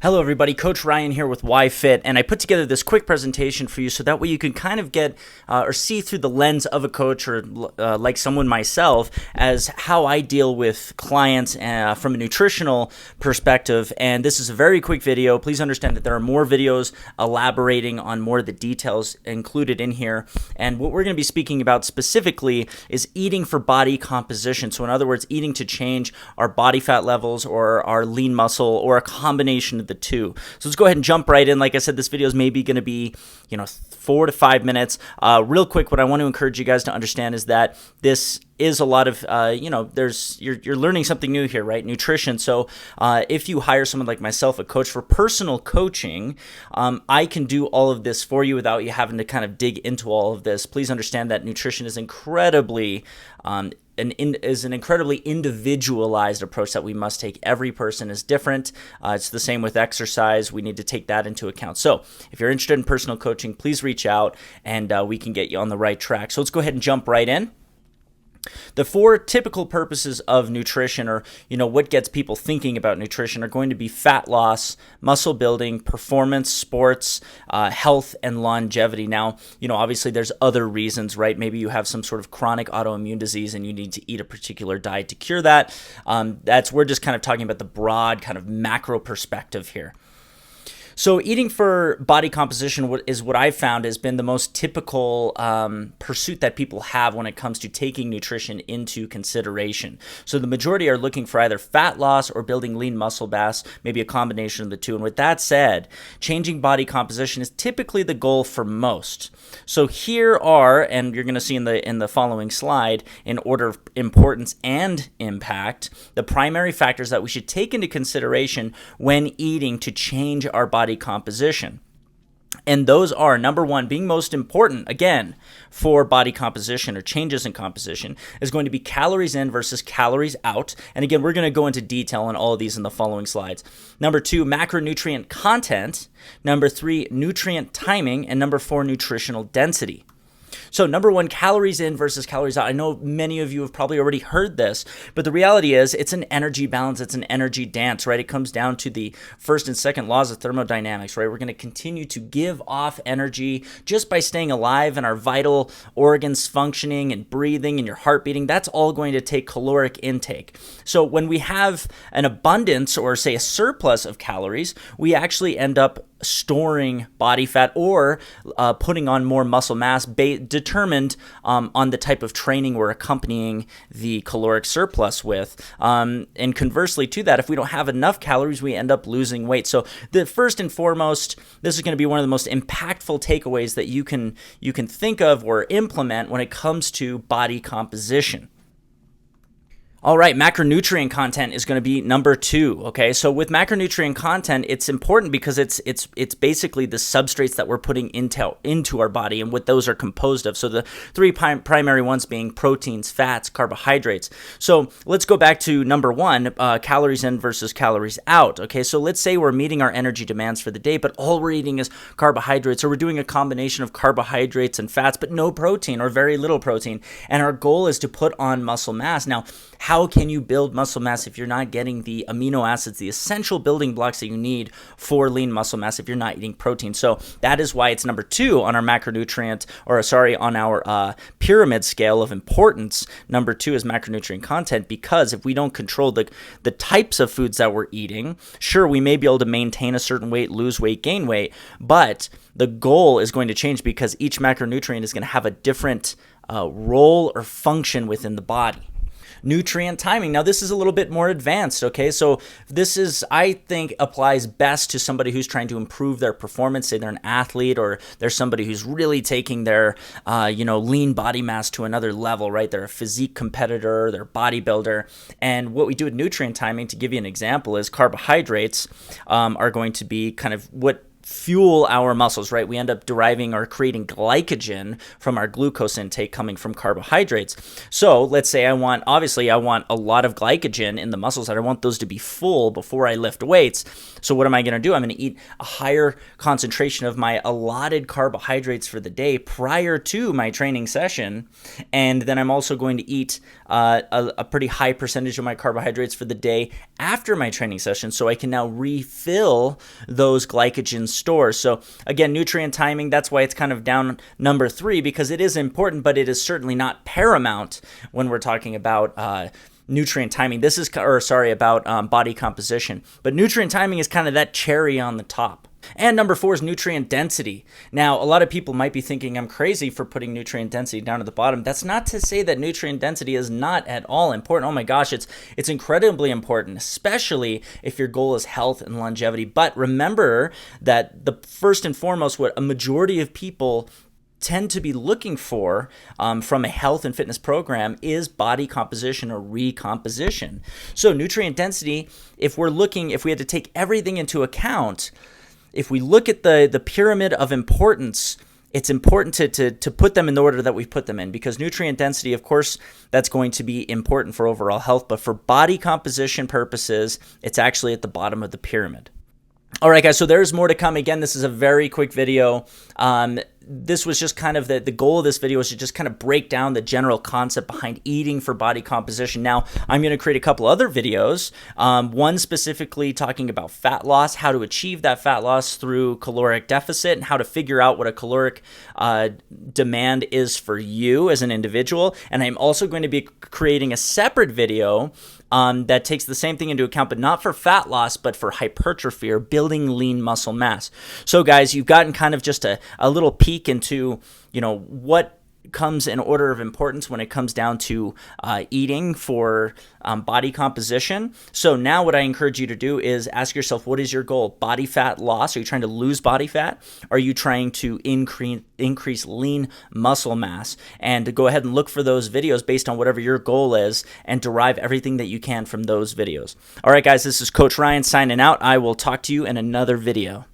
Hello everybody, Coach Ryan here with WiFit, and I put together this quick presentation for you so that way you can kind of get or see through the lens of a coach or like someone myself as how I deal with clients from a nutritional perspective. And this is a very quick video. Please understand that there are more videos elaborating on more of the details included in here. And what we're going to be speaking about specifically is eating for body composition. So in other words, eating to change our body fat levels or our lean muscle or a combination of the two. So let's go ahead and jump right in. Like I said, this video is maybe going to be, 4 to 5 minutes. Real quick, what I want to encourage you guys to understand is that this is a lot of, you're learning something new here, right? Nutrition. So if you hire someone like myself, a coach for personal coaching, I can do all of this for you without you having to kind of dig into all of this. Please understand that nutrition is incredibly an incredibly individualized approach that we must take. Every person is different. It's the same with exercise. We need to take that into account. So if you're interested in personal coaching, please reach out and we can get you on the right track. So let's go ahead and jump right in. The four typical purposes of nutrition, or what gets people thinking about nutrition, are going to be fat loss, muscle building, performance, sports, health, and longevity. Now, obviously there's other reasons, right? Maybe you have some sort of chronic autoimmune disease and you need to eat a particular diet to cure that. We're just kind of talking about the broad kind of macro perspective here. So eating for body composition is what I've found has been the most typical pursuit that people have when it comes to taking nutrition into consideration. So the majority are looking for either fat loss or building lean muscle mass, maybe a combination of the two. And with that said, changing body composition is typically the goal for most. So here are, and you're going to see in the following slide, in order of importance and impact, the primary factors that we should take into consideration when eating to change our body composition. And those are, number one, being most important, again, for body composition or changes in composition, is going to be calories in versus calories out. And again, we're going to go into detail on all of these in the following slides. Number two, macronutrient content. Number three, nutrient timing. And number four, nutritional density. So number one, calories in versus calories out. I know many of you have probably already heard this, but the reality is it's an energy balance. It's an energy dance, right? It comes down to the first and second laws of thermodynamics, right? We're going to continue to give off energy just by staying alive and our vital organs functioning and breathing and your heart beating. That's all going to take caloric intake. So when we have an abundance or say a surplus of calories, we actually end up storing body fat or putting on more muscle mass determined on the type of training we're accompanying the caloric surplus with. And conversely to that, if we don't have enough calories, we end up losing weight. So the first and foremost, this is going to be one of the most impactful takeaways that you can think of or implement when it comes to body composition. All right, macronutrient content is going to be number two, okay? So with macronutrient content, it's important because it's basically the substrates that we're putting into our body and what those are composed of. So the three primary ones being proteins, fats, carbohydrates. So let's go back to number one, calories in versus calories out, okay? So let's say we're meeting our energy demands for the day, but all we're eating is carbohydrates, or we're doing a combination of carbohydrates and fats, but no protein or very little protein. And our goal is to put on muscle mass. Now, how can you build muscle mass if you're not getting the amino acids, the essential building blocks that you need for lean muscle mass if you're not eating protein? So that is why it's number two on our on our pyramid scale of importance. Number two is macronutrient content, because if we don't control the types of foods that we're eating, sure, we may be able to maintain a certain weight, lose weight, gain weight, but the goal is going to change because each macronutrient is going to have a different role or function within the body. Nutrient timing. Now, this is a little bit more advanced, okay? So this is, I think, applies best to somebody who's trying to improve their performance. Say they're an athlete, or they're somebody who's really taking their, lean body mass to another level, right? They're a physique competitor, they're a bodybuilder. And what we do with nutrient timing, to give you an example, is carbohydrates are going to be kind of what fuel our muscles, right? We end up deriving or creating glycogen from our glucose intake coming from carbohydrates. So let's say I want a lot of glycogen in the muscles, and I want those to be full before I lift weights. So what am I going to do? I'm going to eat a higher concentration of my allotted carbohydrates for the day prior to my training session. And then I'm also going to eat a pretty high percentage of my carbohydrates for the day after my training session, so I can now refill those glycogen stores. So again, nutrient timing, that's why it's kind of down number 3, because it is important, but it is certainly not paramount when we're talking about nutrient timing. About body composition. But nutrient timing is kind of that cherry on the top. And number 4 is nutrient density. Now, a lot of people might be thinking I'm crazy for putting nutrient density down at the bottom. That's not to say that nutrient density is not at all important. Oh my gosh, it's incredibly important, especially if your goal is health and longevity. But remember that the first and foremost, what a majority of people tend to be looking for from a health and fitness program is body composition or recomposition. So nutrient density, if we had to take everything into account, if we look at the pyramid of importance, it's important to put them in the order that we put them in, because nutrient density, of course, that's going to be important for overall health, but for body composition purposes, it's actually at the bottom of the pyramid. All right, guys, so there's more to come. Again, this is a very quick video. This was just kind of the goal of this video was to just kind of break down the general concept behind eating for body composition. Now, I'm going to create a couple other videos, one specifically talking about fat loss, how to achieve that fat loss through caloric deficit, and how to figure out what a caloric demand is for you as an individual. And I'm also going to be creating a separate video that takes the same thing into account, but not for fat loss, but for hypertrophy or building lean muscle mass. So guys, you've gotten kind of just a little peek into, what comes in order of importance when it comes down to eating for body composition. So now what I encourage you to do is ask yourself, what is your goal? Body fat loss? Are you trying to lose body fat? Are you trying to increase lean muscle mass? And to go ahead and look for those videos based on whatever your goal is and derive everything that you can from those videos. All right, guys, this is Coach Ryan signing out. I will talk to you in another video.